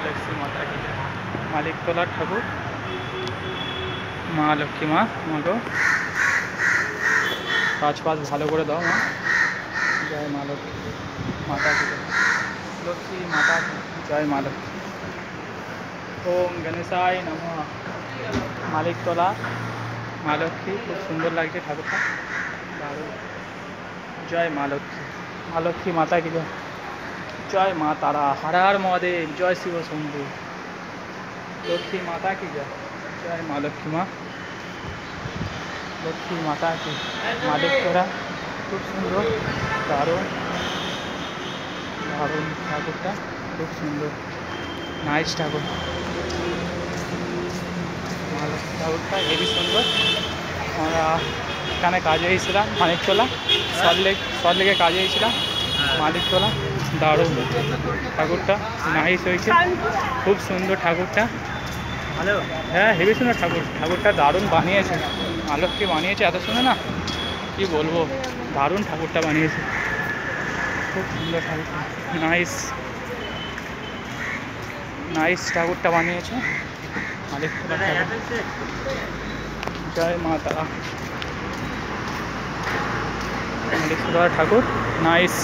लक्ष्मी माता की जय। मालिकतला ठाकुर মা লক্ষ্মী মা মাগো কাজ পাজ ভালো করে দাও মা। জয় মা লক্ষ্মী মাতা কি জয়। লক্ষ্মী মাতা কি জয় মা লক্ষ্মী। ওম গণেশায় নমঃ। মালিকতলা মা লক্ষ্মী খুব সুন্দর লাগছে ঠাকুরটা দারুণ। জয় মা লক্ষ্মী। মা লক্ষ্মী মাতা কি জয়। জয় মা তারা हर हर महादेव। जय शिव शंभु। लक्ष्मी माता की जय। जय माँ लक्ष्मी माँ। लक्ष्मी माता की मालिकतला खूब सुंदर दारुण दारुण ठाकुरটা खूब सुंदर नाइस ठाकुर। মা লক্ষ্মী ঠাকুরটা হেবি সুন্দর। আমরা এখানে কাজে এসেছিলাম মানিকতলা সল্টলেকে কাজে এসেছিলাম মালিকতলা। দারুণ ঠাকুরটা নাইস হয়েছে খুব সুন্দর ঠাকুরটা। হ্যালো হ্যাঁ হেবি সুন্দর ঠাকুরটা দারুণ বানিয়েছে মা লক্ষ্মী বানিয়েছে এত সুন্দর না কি বলবো দারুণ ঠাকুরটা বানিয়েছে খুব সুন্দর ঠাকুরটা নাইস নাইস ঠাকুরটা বানিয়েছে মালিকতলা ঠাকুর। জয় মা তারা। মালিকতলা ঠাকুর নাইস।